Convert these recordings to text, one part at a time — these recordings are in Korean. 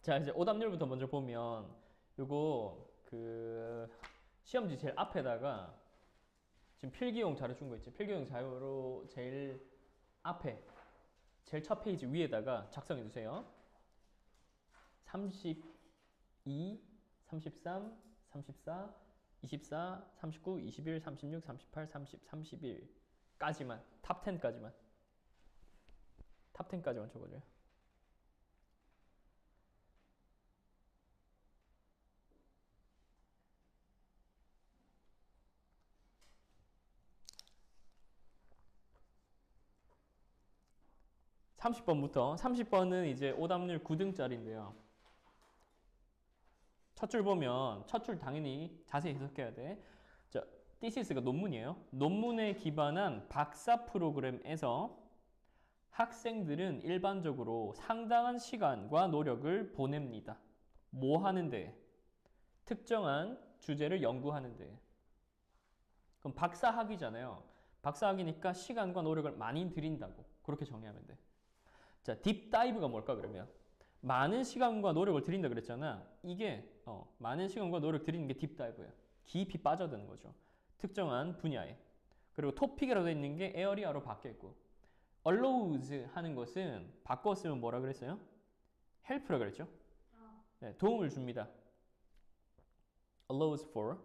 자, 이제 오답률부터 먼저 보면 요거 시험지 제일 앞에다가 지금 필기용 자료 준 거 있지? 필기용 자료로 제일 앞에 제일 첫 페이지 위에다가 작성해 주세요. 32, 33, 34, 24, 39, 21, 36, 38, 30, 31까지만 탑 10까지만 탑 10까지만 적어줘요. 30번부터 30번은 이제 오답률 9등짜리인데요. 첫 줄 보면 첫 줄 당연히 자세히 해석해야 돼. 자, thesis 논문이에요. 논문에 기반한 박사 프로그램에서 학생들은 일반적으로 상당한 시간과 노력을 보냅니다. 뭐 하는데? 특정한 주제를 연구하는데. 그럼 박사학위잖아요. 박사학위니까 시간과 노력을 많이 들인다고. 그렇게 정리하면 돼. 자, 딥다이브가 뭘까 그러면? 많은 시간과 노력을 들인다 그랬잖아. 이게 많은 시간과 노력 들이는 게 딥다이브예요. 깊이 빠져드는 거죠. 특정한 분야에. 그리고 토픽이라고 되어 있는 게 에어리아로 바뀌어 있고 allows 하는 것은 바꿨으면 뭐라 그랬어요? help라 그랬죠? 네, 도움을 줍니다. allows for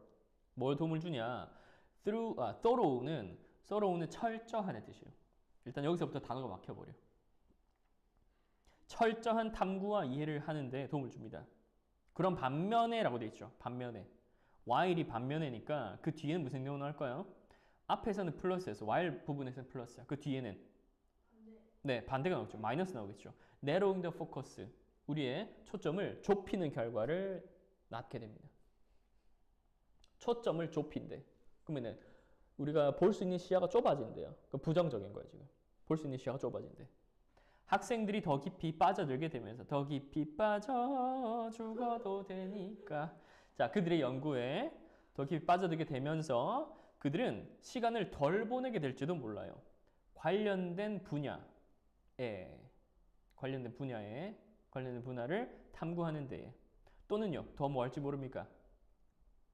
뭘 도움을 주냐? thorough는 철저한의 뜻이에요. 일단 여기서부터 단어가 막혀버려. 철저한 탐구와 이해를 하는데 도움을 줍니다. 그런 반면에 라고 되어 있죠. 반면에. while이 반면에니까 그 뒤에는 무슨 내용 나올까요? 앞에서는 플러스에서 while 부분에서는 플러스야. 그 뒤에는 네, 반대가 나오죠. 마이너스 나오겠죠. narrowing the focus. 우리의 초점을 좁히는 결과를 낳게 됩니다. 초점을 좁힌대. 그러면은 우리가 볼 수 있는 시야가 좁아진대요. 그 부정적인 거예요, 지금. 볼 수 있는 시야가 좁아진대. 학생들이 더 깊이 빠져들게 되면서 더 깊이 빠져 죽어도 되니까. 자, 그들의 연구에 더 깊이 빠져들게 되면서 그들은 시간을 덜 보내게 될지도 몰라요. 관련된 분야를 탐구하는 데에. 또는요, 더 뭐 할지 모릅니까?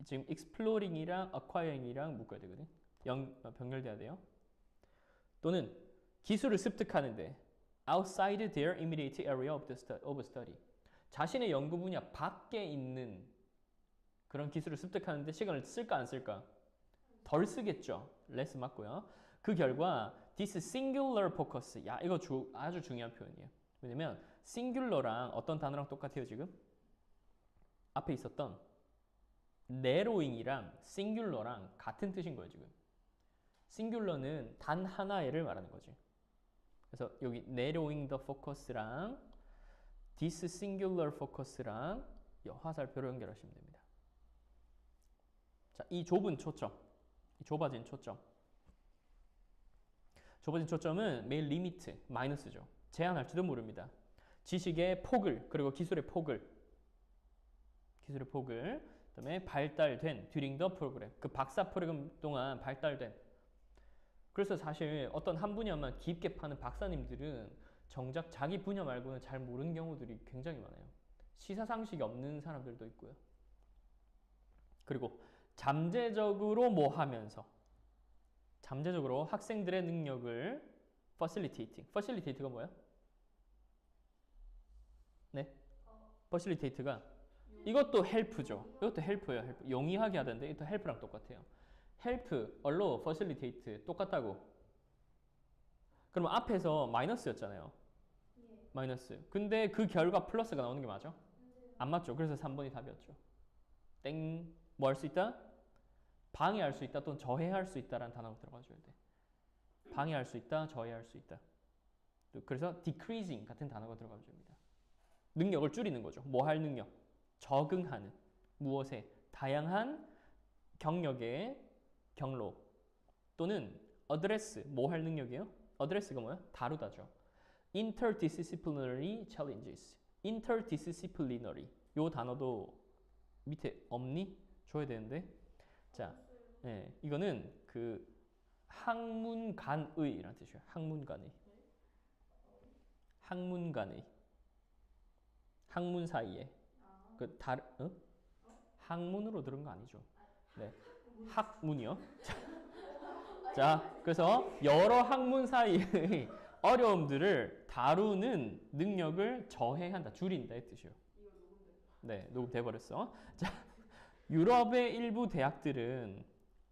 지금 exploring이랑 acquiring이랑 묶어야 되거든. 병렬돼야 돼요. 또는 기술을 습득하는데 outside their immediate area of study. 자신의 연구 분야 밖에 있는 그런 기술을 습득하는데 시간을 쓸까 안 쓸까? 덜 쓰겠죠. less 맞고요. 그 결과 this singular focus. 야, 이거 아주 중요한 표현이에요. 왜냐면 singular랑 어떤 단어랑 똑같아요, 지금? 앞에 있었던 narrowing이랑 singular랑 같은 뜻인 거예요, 지금. singular는 단 하나의를 말하는 거지. 그래서 여기 narrowing the focus랑 this singular focus랑 화살표로 연결하시면 됩니다. 자, 이 좁은 초점, 이 좁아진 초점. 좁아진 초점은 매일 리미트, 마이너스죠. 제한할지도 모릅니다. 지식의 폭을, 그리고 기술의 폭을, 그다음에 발달된 during the program, 그 박사 프로그램 동안 발달된. 그래서 사실 어떤 한 분야만 깊게 파는 박사님들은 정작 자기 분야 말고는 잘 모르는 경우들이 굉장히 많아요. 시사상식이 없는 사람들도 있고요. 그리고 잠재적으로 뭐 하면서 잠재적으로 학생들의 능력을 facilitate가 뭐야? 네? facilitate가 이것도 help죠. 이것도 help예요. 용이하게 하던데 이것도 help랑 똑같아요. help, allow, facilitate 똑같다고. 그러면 앞에서 마이너스였잖아요. 마이너스. 근데 그 결과 플러스가 나오는 게 맞아? 안 맞죠. 그래서 3번이 답이었죠. 땡. 뭐 할 수 있다? 방해할 수 있다 또는 저해할 수 있다라는 단어가 들어가줘야 돼. 방해할 수 있다, 저해할 수 있다. 그래서 decreasing 같은 단어가 들어가줍니다. 능력을 줄이는 거죠. 뭐 할 능력? 적응하는. 무엇에? 다양한 경력의 경로. 또는 address. 뭐 할 능력이에요? address가 뭐야? 다루다죠. interdisciplinary challenges. interdisciplinary. 요 단어도 밑에 없니? 줘야 되는데. 자, 네, 이거는 그 학문간의라는 뜻이에요. 학문간의. 학문 사이에. 그 다른 학문으로 들은 거 아니죠? 네. 학문이요. 자, 그래서 여러 학문 사이의 어려움들을 다루는 능력을 저해한다, 줄인다 이 뜻이에요. 네, 녹음돼 버렸어. 자, 유럽의 일부 대학들은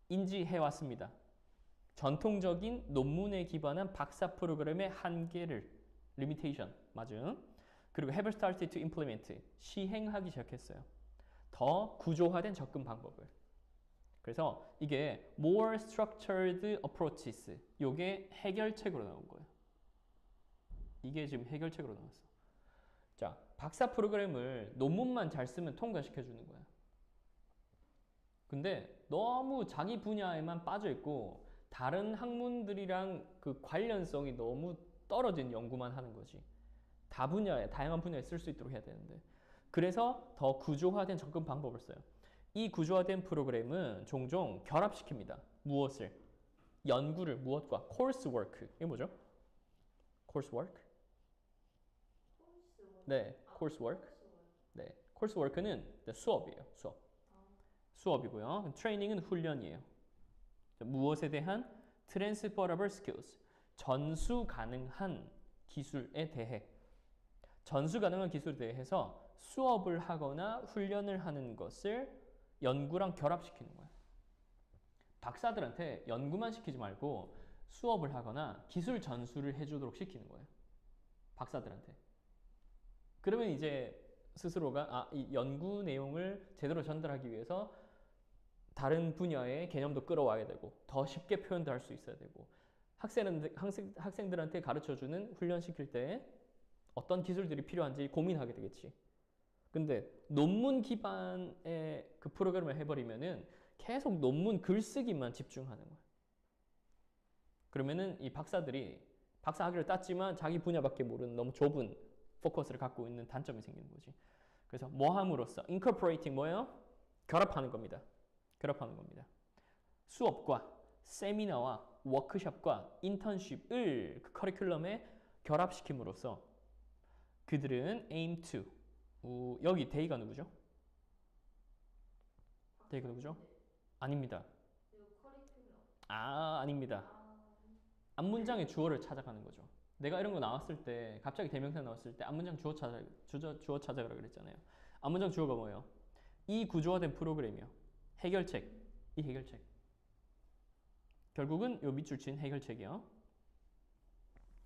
인지해 왔습니다. 전통적인 논문에 기반한 박사 프로그램의 한계를 limitation 맞음. 그리고 have started to implement 시행하기 시작했어요. 더 구조화된 접근 방법을. 그래서 이게 more structured approaches 요게 해결책으로 나온 거예요. 이게 지금 해결책으로 나왔어. 자, 박사 프로그램을 논문만 잘 쓰면 통과시켜 주는 거야. 근데 너무 자기 분야에만 빠져 있고 다른 학문들이랑 그 관련성이 너무 떨어진 연구만 하는 거지. 다 분야에, 다양한 분야에 쓸 수 있도록 해야 되는데. 그래서 더 구조화된 접근 방법을 써요. 이 구조화된 프로그램은 종종 결합시킵니다. 무엇을? 연구를 무엇과? coursework. 이게 뭐죠? coursework? 네, coursework. 네, coursework는 수업이에요. 수업이고요. 트레이닝은 훈련이에요. 무엇에 대한? transferable skills. 전수 가능한 기술에 대해. 전수 가능한 기술에 대해서 수업을 하거나 훈련을 하는 것을 연구랑 결합시키는 거예요. 박사들한테 연구만 시키지 말고 수업을 하거나 기술 전수를 해주도록 시키는 거예요. 박사들한테. 그러면 이제 스스로가 이 연구 내용을 제대로 전달하기 위해서 다른 분야의 개념도 끌어와야 되고 더 쉽게 표현도 할 수 있어야 되고 학생들한테 가르쳐주는 훈련시킬 때 어떤 기술들이 필요한지 고민하게 되겠지. 근데 논문 기반의 그 프로그램을 해버리면은 계속 논문 글쓰기만 집중하는 거야. 그러면은 이 박사들이 박사 학위를 땄지만 자기 분야밖에 모르는 너무 좁은 포커스를 갖고 있는 단점이 생기는 거지. 그래서 뭐 함으로써 incorporating 뭐예요? 결합하는 겁니다. 결합하는 겁니다. 수업과 세미나와 워크숍과 인턴십을 그 커리큘럼에 결합시킴으로써 그들은 aim to 여기 대의가 누구죠? 대의가 누구죠? 아닙니다. 아닙니다. 앞문장의 주어를 찾아가는 거죠. 내가 이런 거 나왔을 때 갑자기 대명사 나왔을 때 앞문장 주어 찾아가라 그랬잖아요. 앞문장 주어가 뭐예요? 이 구조화된 프로그램이요. 해결책. 이 해결책. 결국은 요 밑줄 친 해결책이요.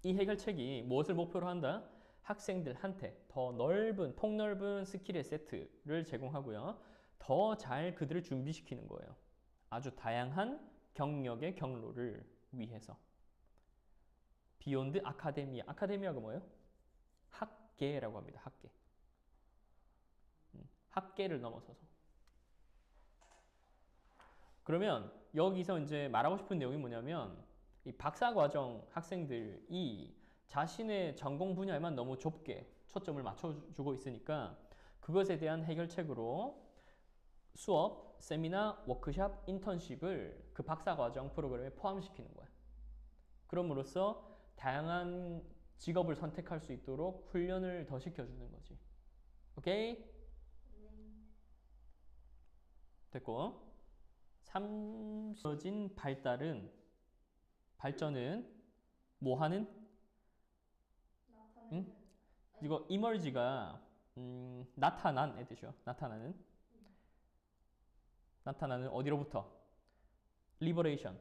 이 해결책이 무엇을 목표로 한다? 학생들한테 더 넓은, 폭넓은 스킬의 세트를 제공하고요. 더 잘 그들을 준비시키는 거예요. 아주 다양한 경력의 경로를 위해서. 비욘드 아카데미아. 아카데미아가 뭐예요? 학계라고 합니다. 학계. 학계를 넘어서서. 그러면 여기서 이제 말하고 싶은 내용이 뭐냐면 이 박사과정 학생들이 자신의 전공 분야에만 너무 좁게 초점을 맞춰주고 있으니까 그것에 대한 해결책으로 수업, 세미나, 워크숍, 인턴십을 그 박사과정 프로그램에 포함시키는 거야. 그럼으로써 다양한 직업을 선택할 수 있도록 훈련을 더 시켜주는 거지. 오케이? 됐고. 삼서진 발전은 뭐하는? 응? 이거 emerge가 나타난 뜻이요. 나타나는 어디로부터? liberation,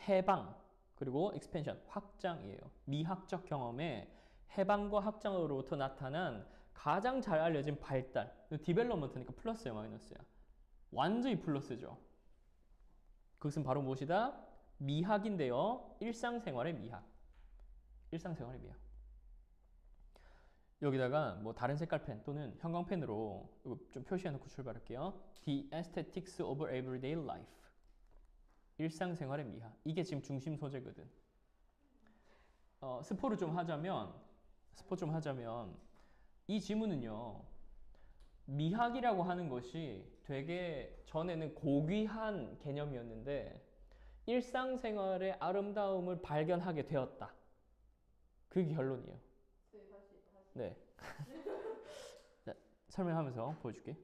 해방, 그리고 expansion, 확장이에요. 미학적 경험에 해방과 확장으로부터 나타난 가장 잘 알려진 발달. development니까 플러스야, 마이너스야? 완전히 플러스죠. 그것은 바로 무엇이다? 미학인데요. 일상생활의 미학. 일상생활의 미학. 여기다가 뭐 다른 색깔 펜 또는 형광펜으로 이거 좀 표시해놓고 출발할게요. The aesthetics of everyday life. 일상생활의 미학. 이게 지금 중심 소재거든. 스포 좀 하자면 이 지문은요. 미학이라고 하는 것이 되게 전에는 고귀한 개념이었는데 일상생활의 아름다움을 발견하게 되었다. 그게 결론이에요. 네. 설명하면서 보여줄게.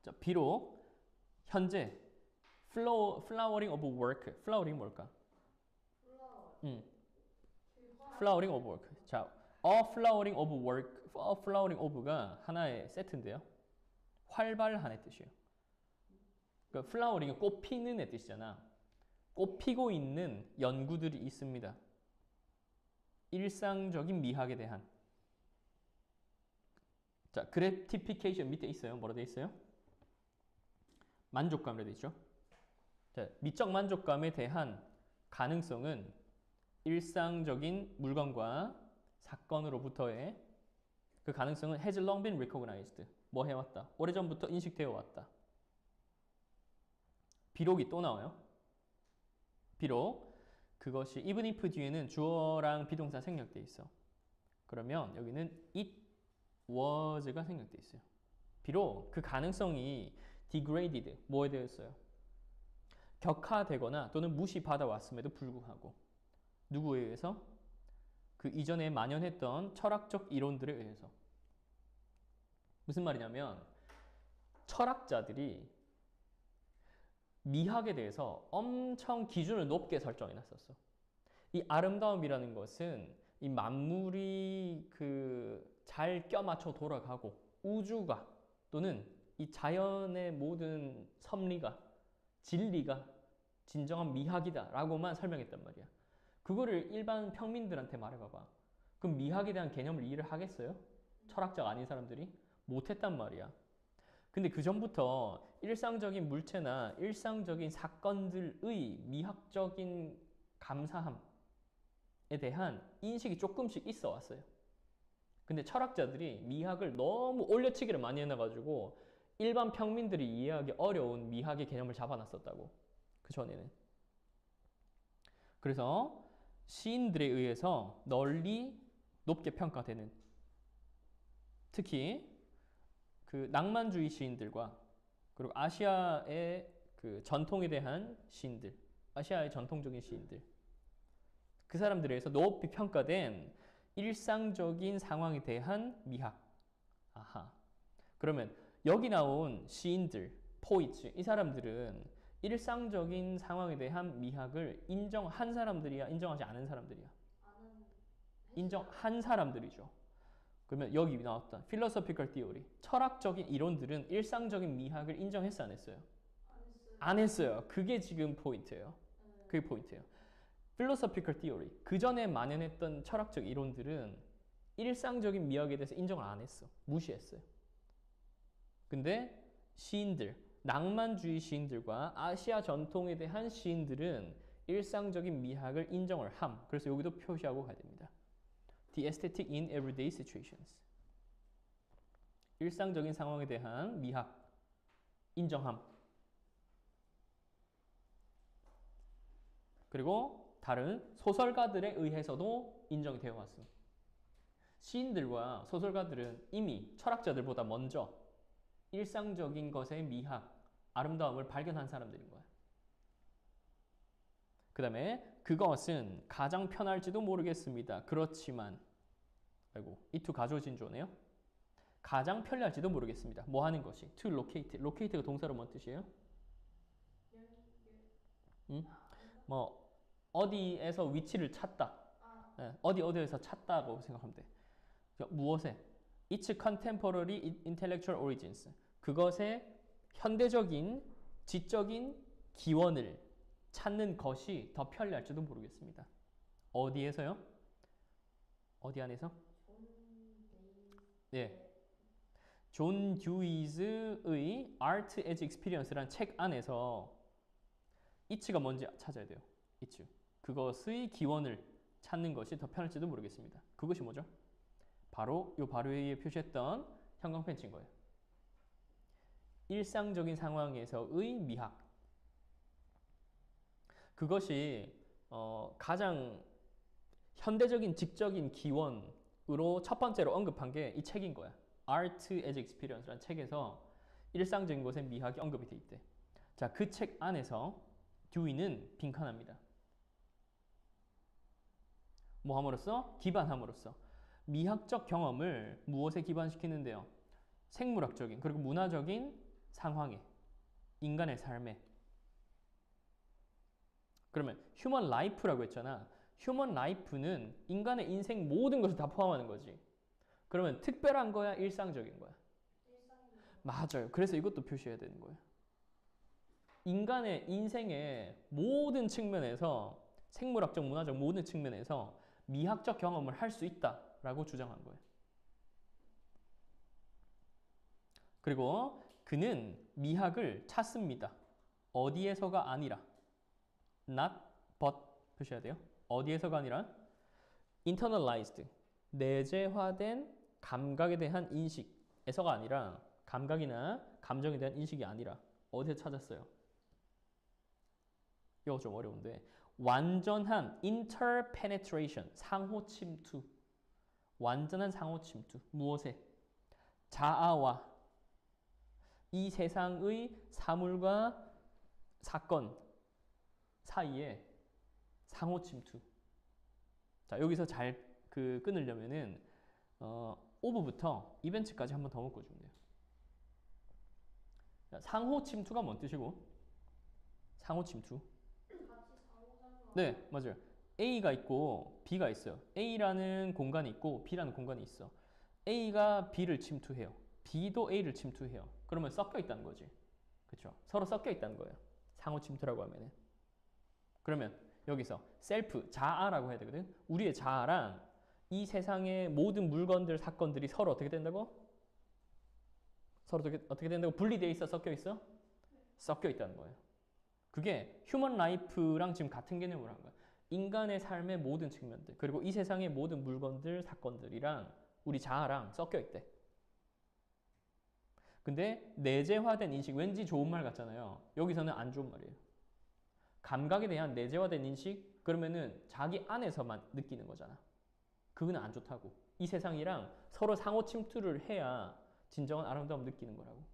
자, 비록 현재 flowering of work, flowering 뭘까? flowering of work. 자, a flowering of work, a flowering of가 하나의 세트인데요. 활발한의 뜻이에요. 그러니까 flowering은 꽃 피는 애 뜻이잖아. 꽃 피고 있는 연구들이 있습니다. 일상적인 미학에 대한. 자, gratification 밑에 있어요. 뭐라 돼 있어요? 만족감이라 돼 있죠. 자, 미적 만족감에 대한 가능성은 일상적인 물건과 사건으로부터의 그 가능성은 has long been recognized. 뭐 해왔다? 오래전부터 인식되어 왔다. 비록이 또 나와요. 비록 그것이 even if 뒤에는 주어랑 비동사 생략돼 있어. 그러면 여기는 it was가 생략돼 있어요. 비록 그 가능성이 degraded 뭐에 대해서요? 격화되거나 또는 무시받아 왔음에도 불구하고 누구에 의해서? 그 이전에 만연했던 철학적 이론들에 의해서. 무슨 말이냐면 철학자들이 미학에 대해서 엄청 기준을 높게 설정해 놨었어. 이 아름다움이라는 것은 이 만물이 그 잘 껴맞춰 돌아가고 우주가 또는 이 자연의 모든 섭리가 진리가 진정한 미학이다 라고만 설명했단 말이야. 그거를 일반 평민들한테 말해봐봐. 그럼 미학에 대한 개념을 이해를 하겠어요? 철학자가 아닌 사람들이? 못했단 말이야. 근데 그 전부터 일상적인 물체나 일상적인 사건들의 미학적인 감사함에 대한 인식이 조금씩 있어 왔어요. 근데 철학자들이 미학을 너무 올려치기를 많이 해놔가지고 일반 평민들이 이해하기 어려운 미학의 개념을 잡아놨었다고. 그 전에는. 그래서 시인들에 의해서 널리 높게 평가되는, 특히 그 낭만주의 시인들과 그리고 아시아의 그 전통에 대한 시인들, 아시아의 전통적인 시인들, 그 사람들에 의해서 높이 평가된 일상적인 상황에 대한 미학. 아하. 그러면 여기 나온 시인들, 포이츠, 이 사람들은 일상적인 상황에 대한 미학을 인정한 사람들이야, 인정하지 않은 사람들이야? 인정한 사람들이죠. 그러면 여기 나왔던 philosophical theory, 철학적인 이론들은 일상적인 미학을 인정했어, 안 했어요? 안 했어요. 그게 지금 포인트예요. 그게 포인트예요. philosophical theory, 그 전에 만연했던 철학적 이론들은 일상적인 미학에 대해서 인정을 안 했어. 무시했어요. 근데 시인들, 낭만주의 시인들과 아시아 전통에 대한 시인들은 일상적인 미학을 인정을 함. 그래서 여기도 표시하고 가야 됩니다. The aesthetic in everyday situations. 일상적인 상황에 대한 미학, 인정함. 그리고 다른 소설가들에 의해서도 인정이 되어 왔습니다. 시인들과 소설가들은 이미 철학자들보다 먼저 일상적인 것의 미학, 아름다움을 발견한 사람들인 거야. 그 다음에 그것은 가장 편할지도 모르겠습니다. 그렇지만, 아이고, 이 to 가조진조네요. 가장 편리할지도 모르겠습니다. 뭐 하는 것이? to locate. locate가 동사로 뭔 뜻이에요? 뭐 어디에서 위치를 찾다. 네, 어디에서 찾다고 생각하면 돼. 그러니까 무엇에? Its contemporary intellectual origins. 그것의 현대적인 지적인 기원을 찾는 것이 더 편리할지도 모르겠습니다. 어디에서요? 어디 안에서? 네. 존 듀이즈의 Art as Experience라는 책 안에서 it가 뭔지 찾아야 돼요. it. 그것의 기원을 찾는 것이 더 편할지도 모르겠습니다. 그것이 뭐죠? 바로 요 바로 위에 표시했던 형광펜치인 거예요. 일상적인 상황에서의 미학. 그것이 가장 현대적인 직적인 기원으로 첫 번째로 언급한 게 이 책인 거야. Art as Experience라는 책에서 일상적인 것의 미학이 언급이 돼 있대. 자, 그 책 안에서 듀이는 빈칸합니다. 뭐 함으로써? 기반함으로써. 미학적 경험을 무엇에 기반시키는데요? 생물학적인 그리고 문화적인 상황에 인간의 삶에 그러면 휴먼 라이프라고 했잖아. 휴먼 라이프는 인간의 인생 모든 것을 다 포함하는 거지. 그러면 특별한 거야, 일상적인 거야? 맞아요. 그래서 이것도 표시해야 되는 거예요. 인간의 인생의 모든 측면에서 생물학적, 문화적 모든 측면에서 미학적 경험을 할 수 있다라고 주장한 거예요. 그리고 그는 미학을 찾습니다. 어디에서가 아니라 not but 표시해야 돼요. 어디에서가 아니라 internalized 내재화된 감각에 대한 인식에서가 아니라 감각이나 감정에 대한 인식이 아니라 어디서 찾았어요? 이거 좀 어려운데 완전한 interpenetration 상호 침투 완전한 상호 침투 무엇에? 자아와 이 세상의 사물과 사건 사이에 상호 침투. 자 여기서 잘 끊으려면은 오브부터 이벤트까지 한 번 더 묶어주면 돼요. 자, 상호 침투가 뭔 뜻이고? 상호 침투. 네, 맞아요. A가 있고 B가 있어요. A라는 공간이 있고 B라는 공간이 있어. A가 B를 침투해요. B도 A를 침투해요. 그러면 섞여 있다는 거지. 그렇죠? 서로 섞여 있다는 거예요. 상호 침투라고 하면은. 그러면 여기서 셀프, 자아라고 해야 되거든. 우리의 자아랑 이 세상의 모든 물건들, 사건들이 서로 어떻게 된다고? 서로 어떻게 된다고? 분리되어 있어? 섞여 있어? 섞여 있다는 거예요. 그게 휴먼 라이프랑 지금 같은 개념으로 한 거야. 인간의 삶의 모든 측면들 그리고 이 세상의 모든 물건들, 사건들이랑 우리 자아랑 섞여 있대. 근데 내재화된 인식 왠지 좋은 말 같잖아요. 여기서는 안 좋은 말이에요. 감각에 대한 내재화된 인식 그러면은 자기 안에서만 느끼는 거잖아. 그거는 안 좋다고. 이 세상이랑 서로 상호 침투를 해야 진정한 아름다움을 느끼는 거라고.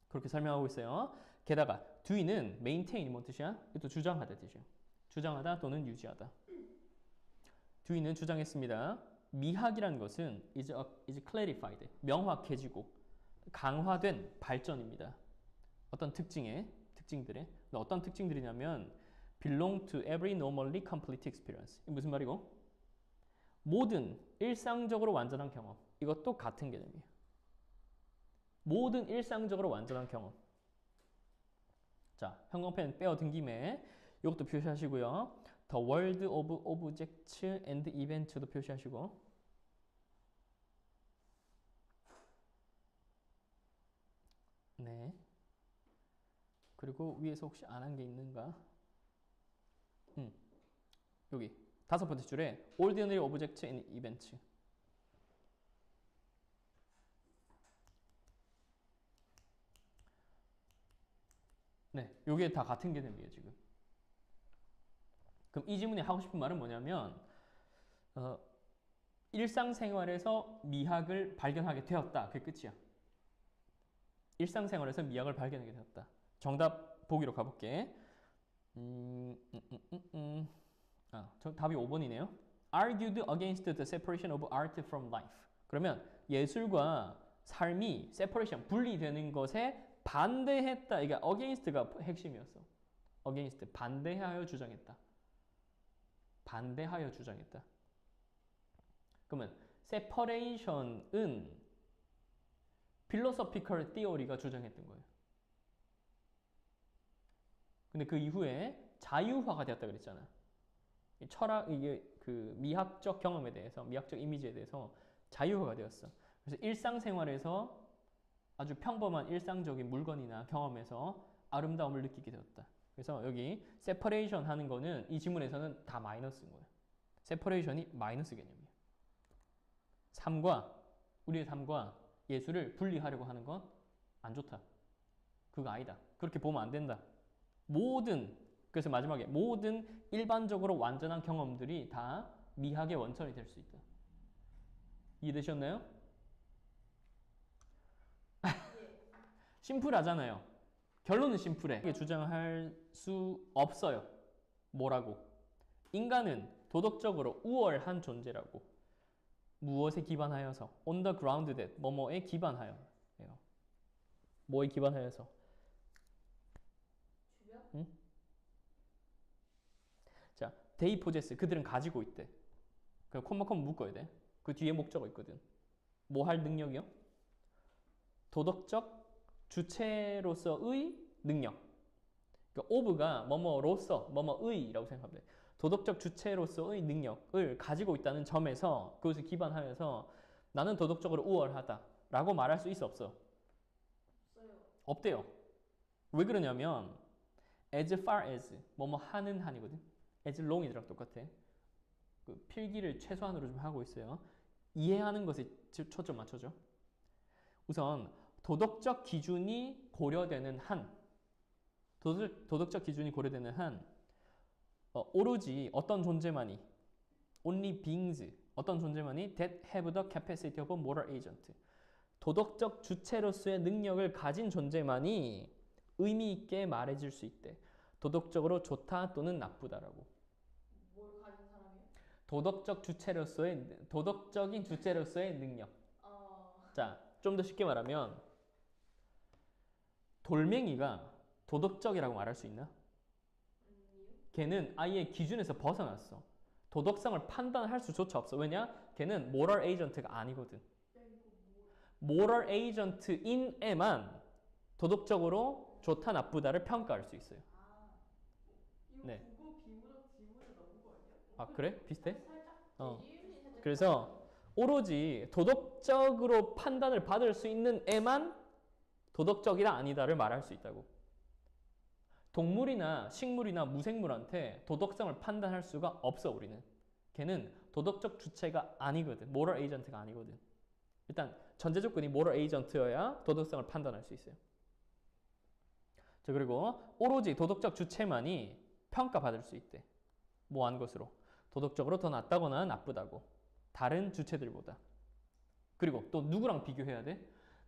그렇게 설명하고 있어요. 게다가 do는 maintain이 뭔 뜻이야? 이것도 주장하다 뜻이에요. 주장하다 또는 유지하다. do는 주장했습니다. 미학이라는 것은 is clarified, 명확해지고 강화된 발전입니다. 어떤 특징들에 어떤 특징들이냐면 belong to every normally complete experience. 이게 무슨 말이고? 모든 일상적으로 완전한 경험. 이것도 같은 개념이에요. 모든 일상적으로 완전한 경험. 자, 형광펜 빼어든 김에 이것도 표시하시고요. The world of objects and events도 표시하시고. 네. 그리고 위에서 혹시 안 한 게 있는가? 여기 5번째 줄에 ordinary objects and events. 네, 요게 다 같은 개념이에요, 지금. 그럼 이 지문이 하고 싶은 말은 뭐냐면 일상생활에서 미학을 발견하게 되었다. 그게 끝이야. 일상생활에서 미학을 발견하게 되었다. 정답 보기로 가볼게. 답이 5번이네요. Argued against the separation of art from life. 그러면 예술과 삶이 separation, 분리되는 것에 반대했다. 이게 against가 핵심이었어. against, 반대하여 주장했다. 반대하여 주장했다. 그러면 separation은 philosophical theory가 주장했던 거예요. 근데 그 이후에 자유화가 되었다 그랬잖아. 철학, 이게 그 미학적 경험에 대해서, 미학적 이미지에 대해서 자유화가 되었어. 그래서 일상생활에서 아주 평범한 일상적인 물건이나 경험에서 아름다움을 느끼게 되었다. 그래서 여기 separation 하는 거는 이 지문에서는 다 마이너스인 거예요. separation이 마이너스 개념이에요. 우리의 삶과 예술을 분리하려고 하는 건 안 좋다. 그거 아니다. 그렇게 보면 안 된다. 그래서 마지막에 모든 일반적으로 완전한 경험들이 다 미학의 원천이 될 수 있다. 이해되셨나요? 심플하잖아요. 결론은 심플해. 주장할 수 없어요. 뭐라고? 인간은 도덕적으로 우월한 존재라고. 무엇에 기반하여서 on the ground that 뭐뭐에 기반하여 예요. 뭐에 기반하여서 주변? 응? 자, they possess 그들은 가지고 있대. 그 콤마 묶어야 돼. 그 뒤에 목적어 있거든. 뭐 할 능력이요? 도덕적 주체로서의 능력. 그러니까 of가 뭐뭐로서 뭐뭐의라고 생각하면 돼. 도덕적 주체로서의 능력을 가지고 있다는 점에서 그것을 기반하여서 나는 도덕적으로 우월하다라고 말할 수 있어 없어? 없어요. 없대요. 왜 그러냐면 as far as 뭐뭐 하는 한이거든. as long이랑 똑같아. 그 필기를 최소한으로 좀 하고 있어요. 이해하는 것에 초점 맞춰줘. 우선 도덕적 기준이 고려되는 한 도덕적 기준이 고려되는 한 오로지 어떤 존재만이 only beings 어떤 존재만이 that have the capacity of a moral agent 도덕적 주체로서의 능력을 가진 존재만이 의미 있게 말해줄 수 있대. 도덕적으로 좋다 또는 나쁘다라고. 뭘 가진 사람이요? 도덕적인 주체로서의 능력. 자, 좀 더 쉽게 말하면 돌멩이가 도덕적이라고 말할 수 있나? 걔는 아예 기준에서 벗어났어. 도덕성을 판단할 수조차 없어. 왜냐? 걔는 moral agent가 아니거든. moral agent인 애만 도덕적으로 좋다 나쁘다를 평가할 수 있어요. 이거 네. 국어 비문학 지문에 나온 거 아니야? 아, 그래? 비슷해? 살짝 이유는 살짝 그래서 오로지 도덕적으로 판단을 받을 수 있는 애만 도덕적이다 아니다를 말할 수 있다고. 동물이나 식물이나 무생물한테 도덕성을 판단할 수가 없어 우리는. 걔는 도덕적 주체가 아니거든. moral agent가 아니거든. 일단 전제 조건이 moral agent여야 도덕성을 판단할 수 있어요. 자, 그리고 오로지 도덕적 주체만이 평가받을 수 있대. 뭐 한 것으로. 도덕적으로 더 낫다거나 나쁘다고. 다른 주체들보다. 그리고 또 누구랑 비교해야 돼?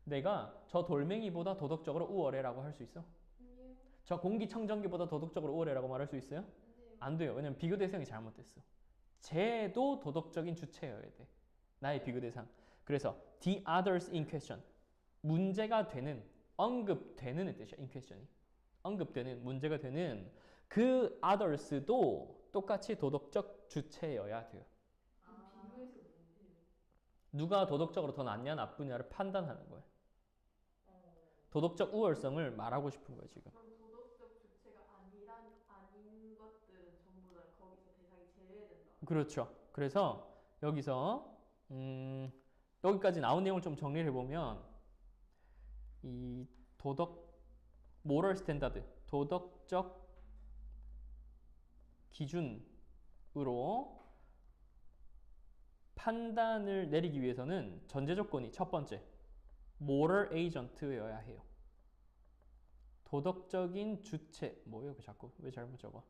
내가 저 돌멩이보다 도덕적으로 우월해라고 할 수 있어? 저 공기청정기보다 도덕적으로 우월해라고 말할 수 있어요? 안 돼요. 왜냐면 비교 대상이 잘못됐어. 쟤도 도덕적인 주체여야 돼. 나의 비교 대상. 그래서 the others in question. 문제가 되는, 언급되는 뜻이야. in question이. 언급되는, 문제가 되는 그 others도 똑같이 도덕적 주체여야 돼요. 비교해서 뭐해요? 누가 도덕적으로 더 낫냐 나쁘냐를 판단하는 거예요. 도덕적 우월성을 말하고 싶은 거예요 지금. 그럼 도덕적 주체가 아닌 것들은 전부 다 거기서 대상이 제외된다. 그렇죠. 그래서 여기서 여기까지 나온 내용을 좀 정리를 해보면 이 moral standard, 도덕적 기준으로 판단을 내리기 위해서는 전제 조건이 첫 번째, moral agent여야 해요. 도덕적인 주체, 뭐예요? 그 자꾸 왜 잘못 적어?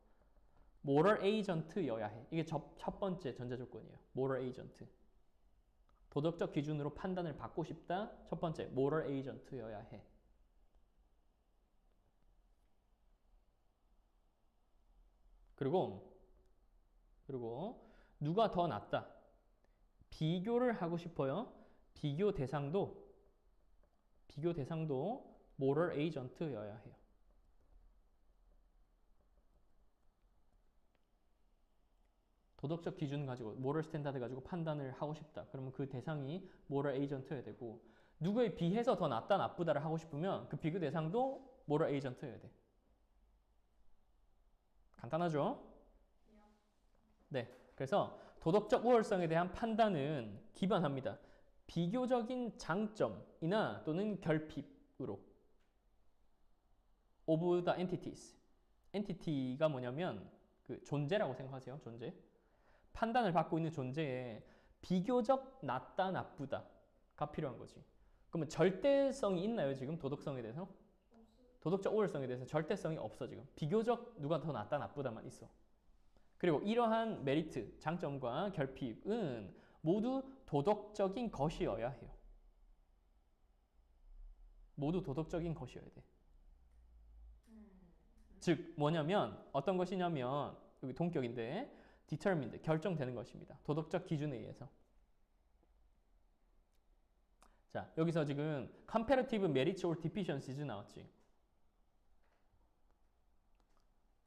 moral agent여야 해. 이게 첫 번째 전제 조건이에요. moral agent. 도덕적 기준으로 판단을 받고 싶다. 첫 번째, moral agent여야 해. 그리고 누가 더 낫다. 비교를 하고 싶어요. 비교 대상도 moral agent여야 해요. 도덕적 기준 가지고 moral standard 가지고 판단을 하고 싶다. 그러면 그 대상이 moral agent여야 되고 누구에 비해서 더 낫다 나쁘다를 하고 싶으면 그 비교 대상도 moral agent여야 돼. 간단하죠? 네. 그래서 도덕적 우월성에 대한 판단은 기반합니다. 비교적인 장점이나 또는 결핍으로 of the entities. entity가 뭐냐면 그 존재라고 생각하세요. 존재. 판단을 받고 있는 존재에 비교적 낫다 나쁘다가 필요한 거지. 그러면 절대성이 있나요 지금 도덕성에 대해서? 도덕적 우월성에 대해서 절대성이 없어 지금. 비교적 누가 더 낫다 나쁘다만 있어. 그리고 이러한 메리트, 장점과 결핍은 모두 도덕적인 것이어야 해요. 모두 도덕적인 것이어야 돼. 즉 뭐냐면 어떤 것이냐면 여기 동격인데 determined, 결정되는 것입니다. 도덕적 기준에 의해서. 자, 여기서 지금 comparative merits or deficiencies 나왔지.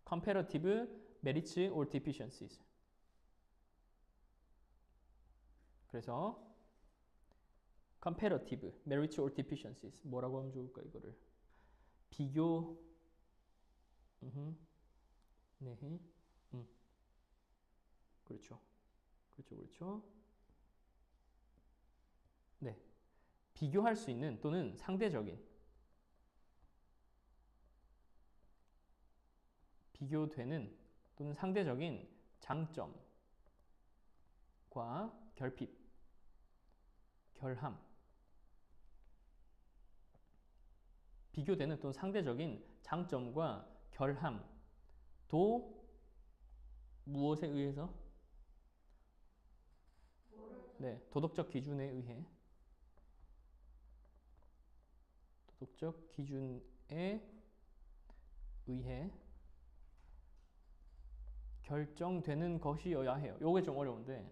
comparative merits or deficiencies. 그래서 comparative merits or deficiencies 뭐라고 하면 좋을까 이거를 비교 네, 그렇죠, 그렇죠. 네, 비교할 수 있는 또는 상대적인 비교되는 또는 상대적인 장점과 결핍, 결함, 비교되는 또는 상대적인 장점과 결함도 무엇에 의해서? 네, 도덕적 기준에 의해 도덕적 기준에 의해 결정되는 것이어야 해요. 요게 좀 어려운데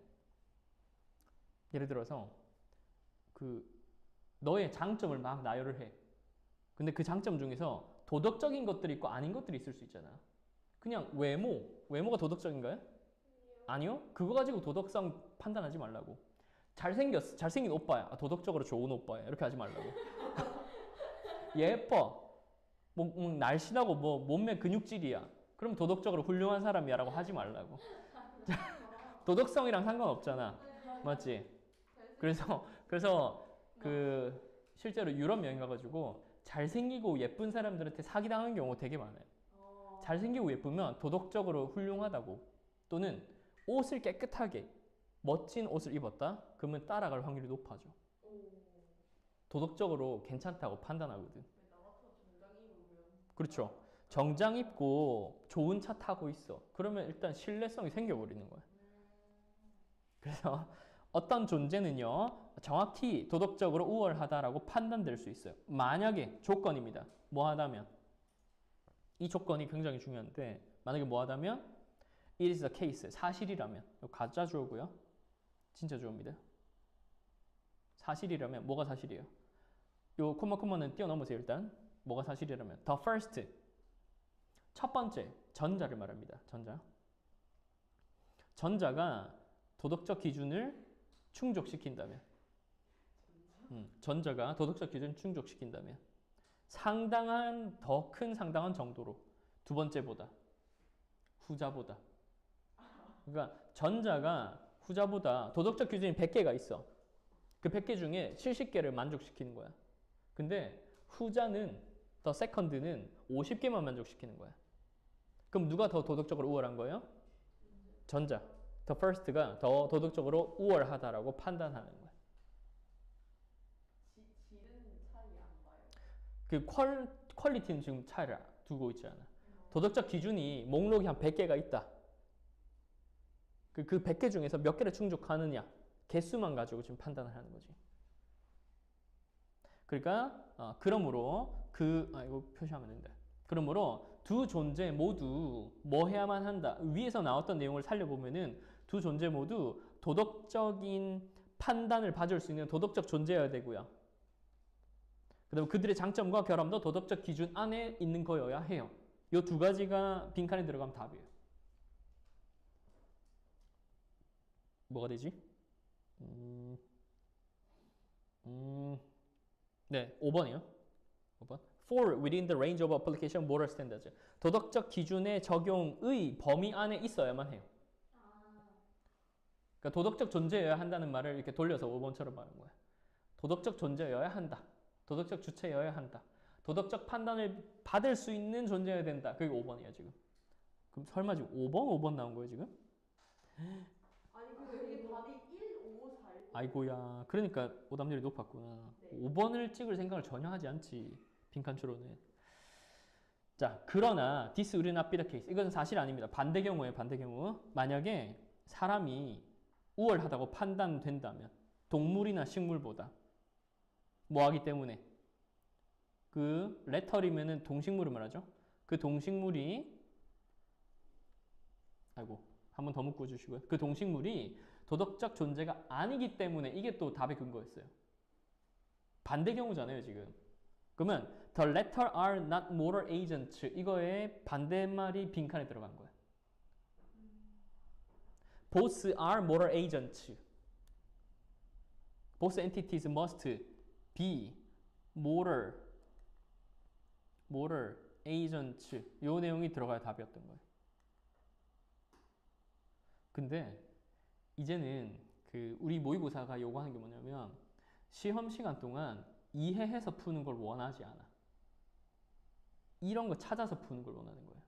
예를 들어서 그 너의 장점을 막 나열을 해. 근데 그 장점 중에서 도덕적인 것들이 있고 아닌 것들이 있을 수 있잖아. 그냥 외모가 도덕적인가요? 아니요. 그거 가지고 도덕성 판단하지 말라고. 잘생긴 오빠야. 아, 도덕적으로 좋은 오빠야. 이렇게 하지 말라고. 예뻐. 뭐 날씬하고 뭐 몸매 근육질이야. 그럼 도덕적으로 훌륭한 사람이야라고 하지 말라고. 도덕성이랑 상관없잖아. 맞지? 그래서 그 실제로 유럽 여행 가가지고 잘생기고 예쁜 사람들한테 사기당하는 경우가 되게 많아요. 잘생기고 예쁘면 도덕적으로 훌륭하다고 또는 옷을 깨끗하게 멋진 옷을 입었다? 그러면 따라갈 확률이 높아져. 도덕적으로 괜찮다고 판단하거든. 그렇죠. 정장 입고 좋은 차 타고 있어. 그러면 일단 신뢰성이 생겨버리는 거야. 그래서 어떤 존재는요, 정확히 도덕적으로 우월하다라고 판단될 수 있어요. 만약에 조건입니다. 뭐하다면 이 조건이 굉장히 중요한데 만약에 뭐하다면 it is a case, 사실이라면 가짜 주어고요. 진짜 주어입니다. 사실이라면 뭐가 사실이에요? 요 코마는 뛰어넘으세요. 일단 뭐가 사실이라면 the first, 첫 번째 전자를 말합니다. 전자가 도덕적 기준을 충족시킨다면 전자가 도덕적 기준을 충족시킨다면 상당한 더 큰 상당한 정도로 두 번째보다 후자보다 그러니까 전자가 후자보다 도덕적 기준이 100개가 있어. 그 100개 중에 70개를 만족시키는 거야. 근데 후자는 더 세컨드는 50개만 만족시키는 거야. 그럼 누가 더 도덕적으로 우월한 거예요? 전자. The first가 더 도덕적으로 우월하다라고 판단하는 거야. 질은 차이 안 봐요. 그 퀄리티는 지금 차이를 두고 있지 않아. 도덕적 기준이 목록이 한 100개가 있다. 그 100개 중에서 몇 개를 충족하느냐. 개수만 가지고 지금 판단을 하는 거지. 그러니까 그러므로 이거 표시하면 된다. 그러므로 두 존재 모두 뭐 해야만 한다. 위에서 나왔던 내용을 살려보면은 두 존재 모두 도덕적인 판단을 받을 수 있는 도덕적 존재여야 되고요. 그다음에 그들의 장점과 결함도 도덕적 기준 안에 있는 거여야 해요. 이 두 가지가 빈칸에 들어가면 답이에요. 뭐가 되지? 네, 5번이요. 5번. For within the range of application moral standards. 도덕적 기준의 적용의 범위 안에 있어야만 해요. 그러니까 도덕적 존재여야 한다는 말을 이렇게 돌려서 5번처럼 말하는 거야. 도덕적 존재여야 한다. 도덕적 주체여야 한다. 도덕적 판단을 받을 수 있는 존재여야 된다. 그게 5번이야 지금. 그럼 설마 지금 5번 나온 거예요 지금? 아니 근데 이게 답이 1, 5, 4. 아이고야. 그러니까 오답률이 높았구나. 네. 5번을 찍을 생각을 전혀 하지 않지. 빈칸추로는. 자, 그러나 this would not be the case. 이것은 사실 아닙니다. 반대 경우에 반대 경우. 만약에 사람이 우월하다고 판단된다면 동물이나 식물보다 뭐 하기 때문에 그 레터리면은 동식물을 말하죠. 그 동식물이 한 번 더 묶어 주시고요. 그 동식물이 도덕적 존재가 아니기 때문에 이게 또 답의 근거였어요. 반대 경우잖아요, 지금. 그러면 the latter are not moral agents 이거의 반대말이 빈칸에 들어간 거야. both are moral agents. both entities must be moral agents. 요 내용이 들어가야 답이었던 거예요. 근데 이제는 그 우리 모의고사가 요구하는 게 뭐냐면 시험 시간 동안 이해해서 푸는 걸 원하지 않아. 이런 거 찾아서 푸는 걸 원하는 거예요.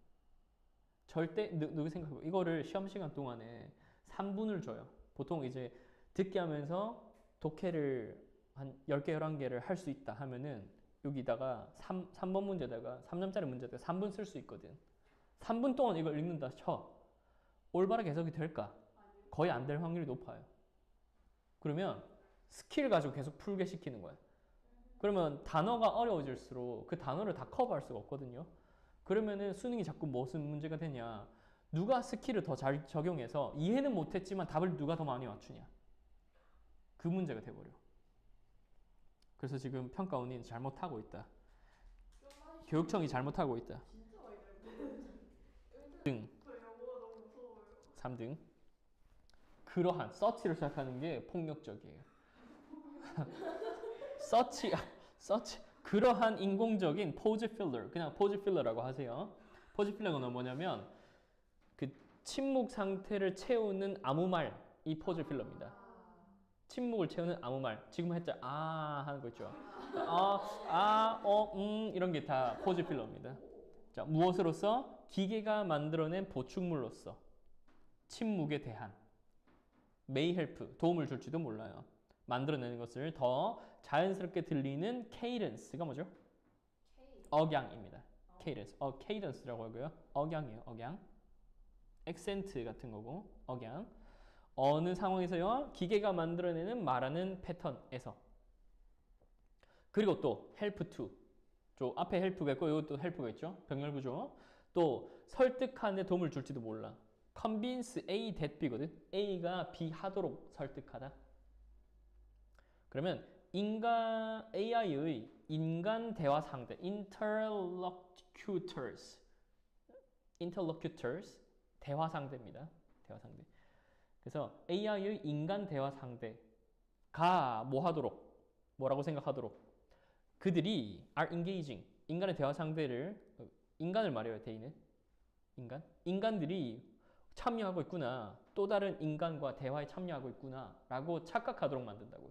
절대 누구 생각해봐. 이거를 시험 시간 동안에 3분을 줘요. 보통 이제 듣기 하면서 독해를 한 10개, 11개를 할 수 있다 하면은 여기다가 3번 문제다가 3점짜리 문제다가 3분 쓸 수 있거든. 3분 동안 이걸 읽는다 쳐. 올바르게 해석이 될까? 거의 안 될 확률이 높아요. 그러면 스킬 가지고 계속 풀게 시키는 거야. 그러면 단어가 어려워질수록 그 단어를 다 커버할 수가 없거든요. 그러면은 수능이 자꾸 무슨 문제가 되냐. 누가 스킬을 더 잘 적용해서 이해는 못했지만 답을 누가 더 많이 맞추냐. 그 문제가 돼버려. 그래서 지금 평가원이 잘못하고 있다. 교육청이 잘못하고 있다. 진짜 많이 잘못했는데. 등. 저 영어가 너무 무서워요. 3등. 그러한 서치를 시작하는 게 폭력적이에요. 서치 그러한 인공적인 포즈 필러 그냥 포즈 필러라고 하세요. 포즈 필러가 뭐냐면 그 침묵 상태를 채우는 아무 말 이 포즈 필러입니다. 침묵을 채우는 아무 말. 지금 했자 아 하는 거 있죠. 이런 게 다 포즈 필러입니다. 자, 무엇으로서? 기계가 만들어낸 보충물로서 침묵에 대한 may help 도움을 줄지도 몰라요. 만들어내는 것을 더 자연스럽게 들리는 cadence가 뭐죠? 억양입니다. cadence. cadence라고 하고요. 억양이에요. 억양. 액센트 같은 거고 억양. 어느 상황에서요? 기계가 만들어내는 말하는 패턴에서. 그리고 또 help to. 저 앞에 help가 있고 이것도 help가 있죠. 병렬구조. 또 설득하는 데 도움을 줄지도 몰라. convince A that B거든. A가 B 하도록 설득하다. 그러면 AI의 인간 대화 상대 interlocutors 대화 상대입니다. 대화 상대. 그래서 AI의 인간 대화 상대가 뭐 하도록 뭐라고 생각하도록 그들이 are engaging 인간의 대화 상대를 인간을 말해요. 대인은 인간들이 참여하고 있구나. 또 다른 인간과 대화에 참여하고 있구나 라고 착각하도록 만든다고요.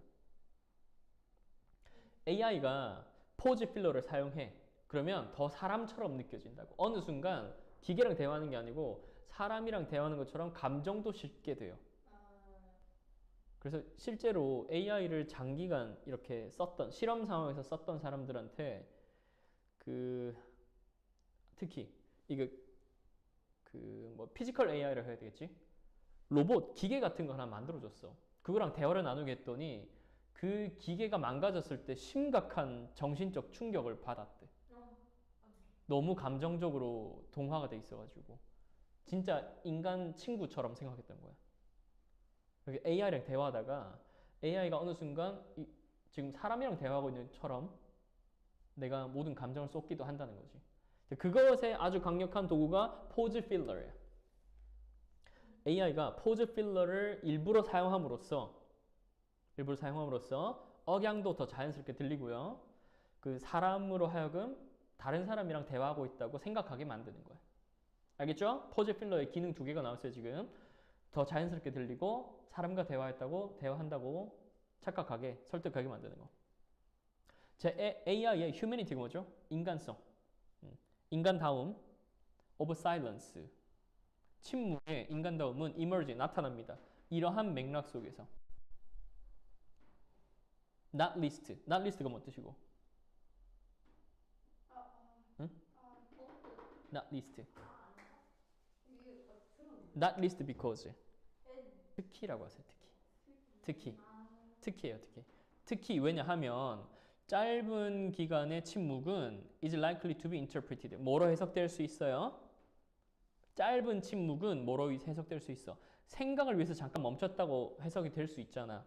AI가 포즈 필러를 사용해. 그러면 더 사람처럼 느껴진다고. 어느 순간 기계랑 대화하는 게 아니고 사람이랑 대화하는 것처럼 감정도 쉽게 돼요. 그래서 실제로 AI를 장기간 이렇게 썼던 실험 상황에서 썼던 사람들한테 특히 이거 뭐 피지컬 AI를 해야 되겠지? 로봇 기계 같은 거 하나 만들어줬어. 그거랑 대화를 나누게 했더니 그 기계가 망가졌을 때 심각한 정신적 충격을 받았대. 너무 감정적으로 동화가 돼 있어가지고 진짜 인간 친구처럼 생각했던 거야. AI랑 대화하다가 AI가 어느 순간 지금 사람이랑 대화하고 있는 것처럼 내가 모든 감정을 쏟기도 한다는 거지. 그것에 아주 강력한 도구가 포즈 필러예요. AI가 포즈 필러를 일부러 사용함으로써 억양도 더 자연스럽게 들리고요. 그 사람으로 하여금 다른 사람이랑 대화하고 있다고 생각하게 만드는 거예요. 알겠죠? 포즈 필러의 기능 두 개가 나왔어요. 지금 더 자연스럽게 들리고 사람과 대화한다고 착각하게 설득하게 만드는 거. 제 AI의 humanity가 뭐죠? 인간성. 인간다움 of silence. 침묵의 인간다움은 emerge 나타납니다. 이러한 맥락 속에서. not least가 뭐 뜻이고? not least. not least because. 특히라고 하세요. 특히예요. 특히 왜냐하면 짧은 기간의 침묵은 is likely to be interpreted. 뭐로 해석될 수 있어요? 짧은 침묵은 뭐로 해석될 수 있어? 생각을 위해서 잠깐 멈췄다고 해석이 될 수 있잖아.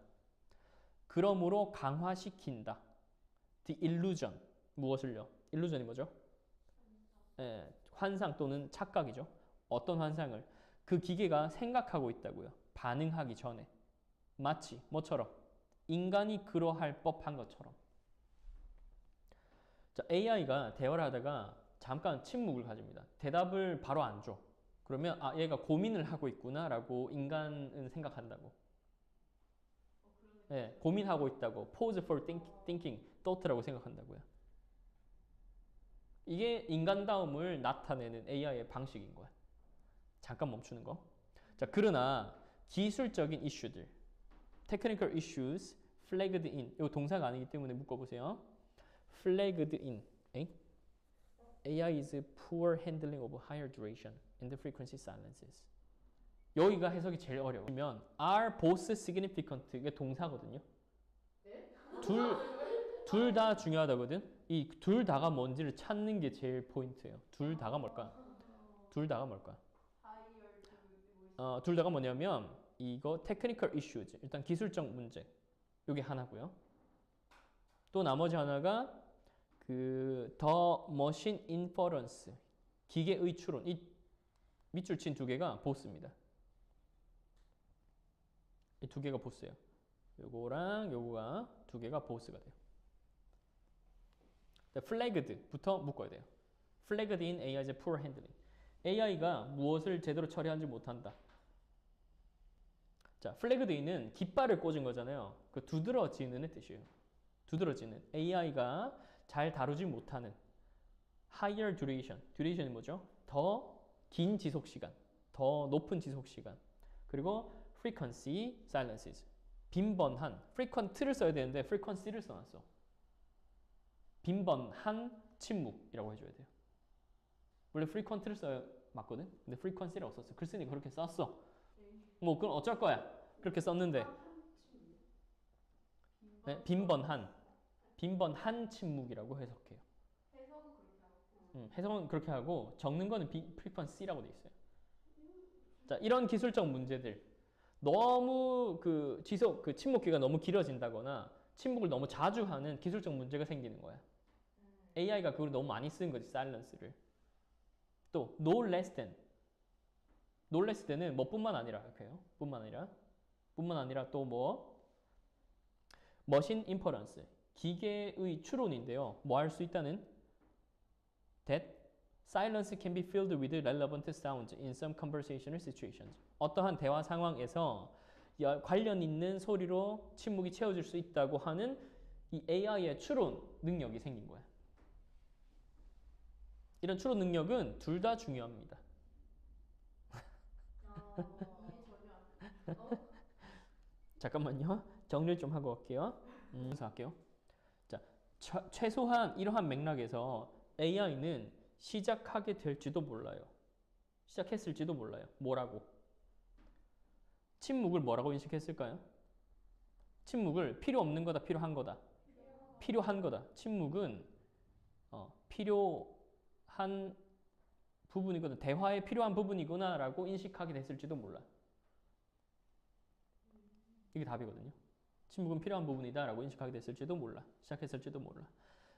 그러므로 강화시킨다. The illusion. 무엇을요? illusion이 뭐죠? 예, 환상 또는 착각이죠. 어떤 환상을? 그 기계가 생각하고 있다고요. 반응하기 전에. 마치 뭐처럼? 인간이 그러할 법한 것처럼. 자, AI가 대화를 하다가 잠깐 침묵을 가집니다. 대답을 바로 안 줘. 그러면 아, 얘가 고민을 하고 있구나라고 인간은 생각한다고. 예, 고민하고 있다고. Pause for thinking, thought라고 생각한다고요. 이게 인간다움을 나타내는 AI의 방식인 거야. 잠깐 멈추는 거. 자, 그러나 기술적인 이슈들, technical issues flagged in. 이거 동사가 아니기 때문에 묶어보세요. flagged in. AI is poor handling of higher duration and frequency silences. 여기가 해석이 제일 어려워. 그러면 are both significant 이게 동사거든요. 둘 다 중요하다거든. 이 둘 다가 뭔지를 찾는 게 제일 포인트예요. 둘 다가 뭘까? 둘 다가 뭘까? 둘 다가 뭐냐면 이거 technical issues. 일단 기술적 문제. 이게 하나고요. 또 나머지 하나가 그 the machine inference. 기계의 추론. 이 밑줄 친 두 개가 보스입니다. 이 두 개가 보스예요. 요거랑 요거가 두 개가 보스가 돼요. flagged부터 묶어야 돼요. flagged in AI's poor handling. AI가 무엇을 제대로 처리하지 못한다. 자, flagged in은 깃발을 꽂은 거잖아요. 그 두드러지는 뜻이에요. 두드러지는. AI가 잘 다루지 못하는 higher duration. duration이 뭐죠? 더 긴 지속 시간, 더 높은 지속 시간. 그리고 frequency silences. 빈번한 frequent를 써야 되는데 frequency를 써놨어. 빈번한 침묵이라고 해줘야 돼요. 원래 frequent를 써야 맞거든. 근데 frequency라고 썼어. 글 쓰니 그렇게 썼어. 뭐 그럼 어쩔 거야. 그렇게 썼는데 네? 빈번한 침묵이라고 해석해요. 해석은 그렇게 하고 적는 거는 frequency라고 돼 있어요. 자, 이런 기술적 문제들. 너무 그 침묵기가 너무 길어진다거나 침묵을 너무 자주 하는 기술적 문제가 생기는 거야. AI가 그걸 너무 많이 쓰는 거지, silence를. 또 no less than. no less than은 뭐뿐만 아니라 이렇게 해요. 뿐만 아니라 또 뭐 machine inference. 기계의 추론인데요. 뭐 할 수 있다는 that silence can be filled with relevant sounds in some conversational situations. 어떠한 대화 상황에서 관련 있는 소리로 침묵이 채워질 수 있다고 하는 이 AI의 추론 능력이 생긴 거야. 이런 추론 능력은 둘 다 중요합니다. 잠깐만요. 정리를 좀 하고 갈게요. 할게요. 자, 최소한 이러한 맥락에서 AI는 시작하게 될지도 몰라요. 시작했을지도 몰라요. 뭐라고? 침묵을 뭐라고 인식했을까요? 침묵을 필요 없는 거다, 필요한 거다. 필요한 거다. 침묵은 필요한 부분이거든. 대화에 필요한 부분이구나라고 인식하게 됐을지도 몰라. 이게 답이거든요. 침묵은 필요한 부분이다라고 인식하게 됐을지도 몰라. 시작했을지도 몰라.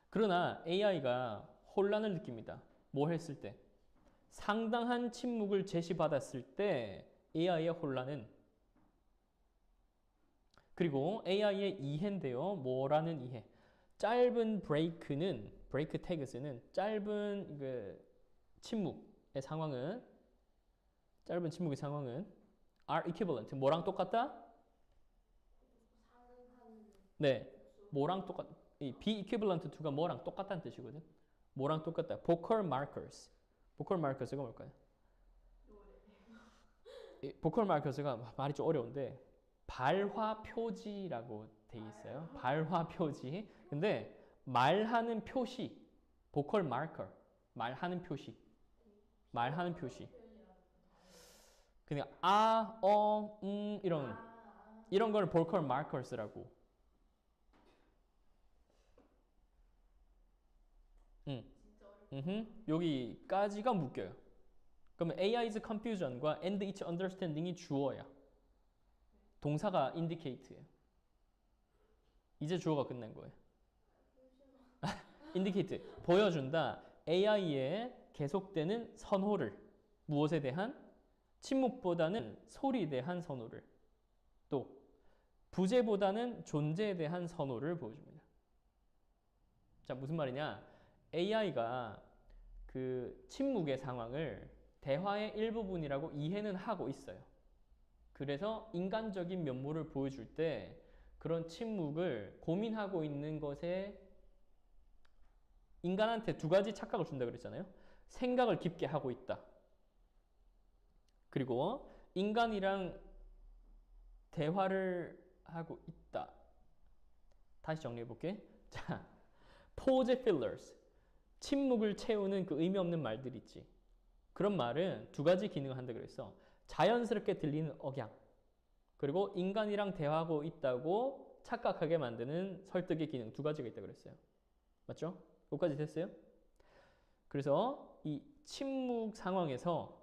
그러나 AI가 혼란을 느낍니다. 뭘 했을 때? 상당한 침묵을 제시받았을 때 AI의 혼란은 그리고 AI의 이해인데요. 뭐라는 이해? 짧은 브레이크 태그스는 짧은 침묵의 상황은 are equivalent. 뭐랑 똑같다? 네. 뭐랑 똑같 이 be equivalent to가 뭐랑 똑같다는 뜻이거든. 뭐랑 똑같다. vocal markers가 뭘까요? vocal markers가 말이 좀 어려운데 발화 표지라고 돼 있어요. 발화 표지. 근데 말하는 표시, vocal marker, 말하는 표시. 그냥 이런 걸 vocal markers라고. 여기까지가 묶여요. 그러면 AI's confusion과 and its understanding이 주어야. 동사가 indicate예요. 이제 주어가 끝난 거예요. indicate 보여준다. AI의 계속되는 선호를 무엇에 대한 침묵보다는 소리에 대한 선호를 또 부재보다는 존재에 대한 선호를 보여줍니다. 자, 무슨 말이냐? AI가 그 침묵의 상황을 대화의 일부분이라고 이해는 하고 있어요. 그래서 인간적인 면모를 보여줄 때 그런 침묵을 고민하고 있는 것에 인간한테 두 가지 착각을 준다 그랬잖아요. 생각을 깊게 하고 있다. 그리고 인간이랑 대화를 하고 있다. 다시 정리해 볼게. 자, pause fillers. 침묵을 채우는 그 의미 없는 말들 있지. 그런 말은 두 가지 기능을 한다 그랬어. 자연스럽게 들리는 억양. 그리고 인간이랑 대화하고 있다고 착각하게 만드는 설득의 기능 두 가지가 있다 그랬어요. 맞죠? 여기까지 됐어요? 그래서 이 침묵 상황에서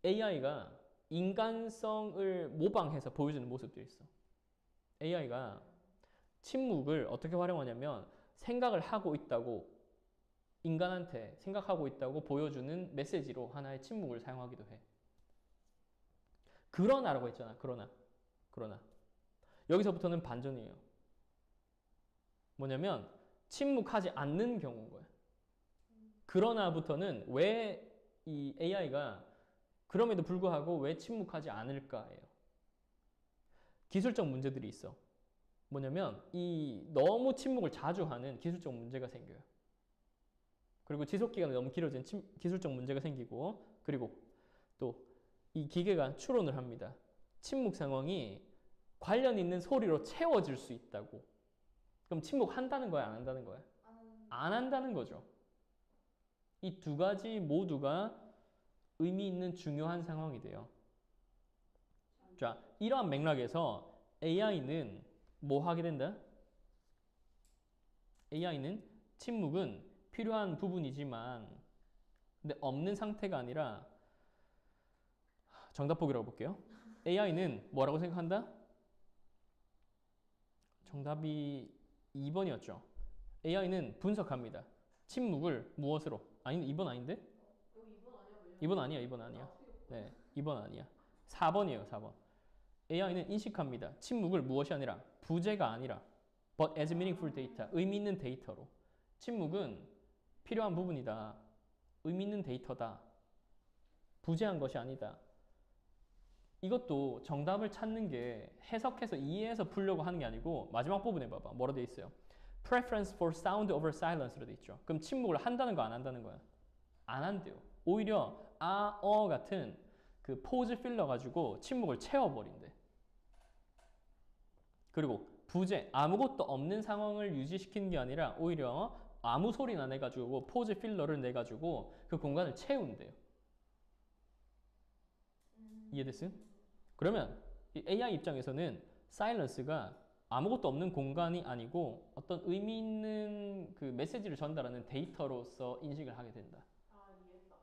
AI가 인간성을 모방해서 보여주는 모습들이 있어. AI가 침묵을 어떻게 활용하냐면 생각을 하고 있다고 인간한테 생각하고 있다고 보여주는 메시지로 하나의 침묵을 사용하기도 해. 그러나라고 했잖아. 그러나. 여기서부터는 반전이에요. 뭐냐면 침묵하지 않는 경우인 거야. 그러나부터는 왜 이 AI가 그럼에도 불구하고 왜 침묵하지 않을까예요. 기술적 문제들이 있어. 뭐냐면 이 너무 침묵을 자주 하는 기술적 문제가 생겨요. 그리고 지속 기간이 너무 길어진 기술적 문제가 생기고 그리고 또 이 기계가 추론을 합니다. 침묵 상황이 관련 있는 소리로 채워질 수 있다고. 그럼 침묵한다는 거야, 안 한다는 거야? 안 한다는 거죠. 이 두 가지 모두가 의미 있는 중요한 상황이 돼요. 자, 이러한 맥락에서 AI는 뭐 하게 된다? AI는 침묵은 필요한 부분이지만 근데 없는 상태가 아니라 정답 보기라고 볼게요. AI는 뭐라고 생각한다? 정답이 2번이었죠. AI는 분석합니다. 침묵을 무엇으로? 아니, 2번 아닌데? 여기 2번 아니야? 2번 아니야. 네, 2번 아니야. 4번이에요, 4번. AI는 인식합니다. 침묵을 무엇이 아니라 부재가 아니라 but as meaningful data, 의미 있는 데이터로. 침묵은 필요한 부분이다. 의미 있는 데이터다. 부재한 것이 아니다. 이것도 정답을 찾는 게 해석해서 이해해서 풀려고 하는 게 아니고 마지막 부분에 봐봐. 뭐라 돼 있어요? Preference for sound over silence로 돼 있죠. 그럼 침묵을 한다는 거 안 한다는 거야? 안 한대요. 오히려 같은 그 포즈 필러 가지고 침묵을 채워버린대. 그리고 부재, 아무것도 없는 상황을 유지시키는 게 아니라 오히려 아무 소리나 내가지고 포즈 필러를 내가지고 그 공간을 채운대요. 이해됐어요? 그러면 이 AI 입장에서는 사일런스가 아무것도 없는 공간이 아니고 어떤 의미 있는 그 메시지를 전달하는 데이터로서 인식을 하게 된다. 아, 이해했다.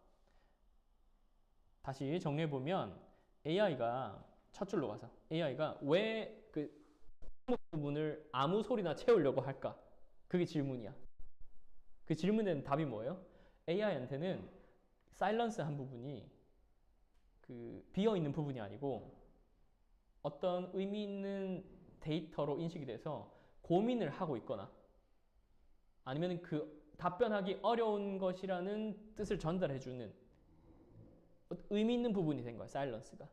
다시 정리해보면 AI가 첫 줄로 가서 AI가 왜 그 부분을 아무 소리나 채우려고 할까? 그게 질문이야. 그 질문에 대한 답이 뭐예요? AI한테는 사일런스 한 부분이 그 비어있는 부분이 아니고 어떤 의미 있는 데이터로 인식이 돼서 고민을 하고 있거나 아니면 그 답변하기 어려운 것이라는 뜻을 전달해주는 의미 있는 부분이 된 거야, 사일런스가.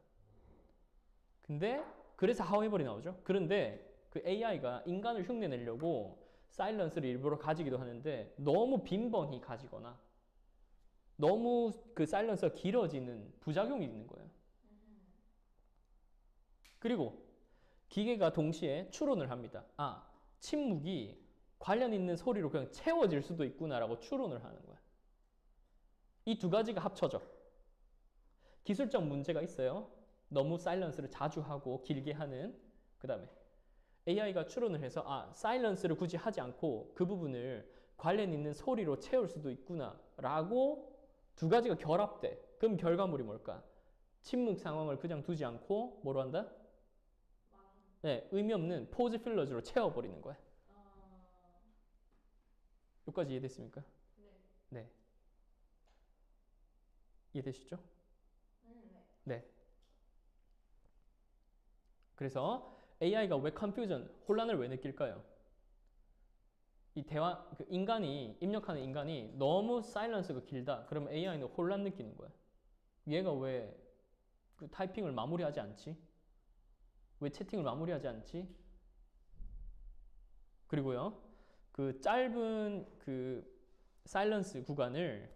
근데 그래서 however이 나오죠. 그런데 그 AI가 인간을 흉내내려고 사일런스를 일부러 가지기도 하는데 너무 빈번히 가지거나 너무 그 사일런스가 길어지는 부작용이 있는 거예요. 그리고 기계가 동시에 추론을 합니다. 아, 침묵이 관련 있는 소리로 그냥 채워질 수도 있구나라고 추론을 하는 거야. 이 두 가지가 합쳐져. 기술적 문제가 있어요. 너무 사일런스를 자주 하고 길게 하는. 그 다음에 AI가 추론을 해서 아, 사일런스를 굳이 하지 않고 그 부분을 관련 있는 소리로 채울 수도 있구나라고 두 가지가 결합돼. 그럼 결과물이 뭘까? 침묵 상황을 그냥 두지 않고 뭐로 한다? 네, 의미 없는 포즈 필러즈로 채워버리는 거야. 여기까지 이해됐습니까? 네. 네. 이해되시죠? 네. 네. 그래서 AI가 왜 혼란을 왜 느낄까요? 이 대화, 그 인간이, 입력하는 인간이 너무 사일런스가 길다. 그러면 AI는 혼란 느끼는 거야. 얘가 왜 그 타이핑을 마무리하지 않지? 왜 채팅을 마무리하지 않지? 그리고요, 그 짧은 그 사일런스 구간을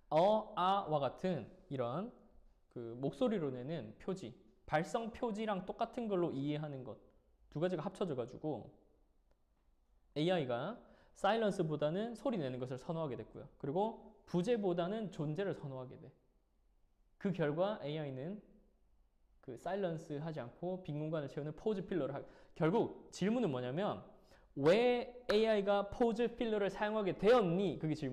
아와 같은 이런 그 목소리로 내는 표지, 발성 표지랑 똑같은 걸로 이해하는 것, 두 가지가 합쳐져 가지고 AI가 사일런스보다는 소리 내는 것을 선호하게 됐고요. 그리고 부재보다는 존재를 선호하게 돼. 그 결과 AI는 그 사일런스 하지 않고 빈 공간을 채우는 포즈 필러를 결국 질문은 뭐냐면 왜 AI가 포즈 필러를 사용하게 되었니? 그게 질문.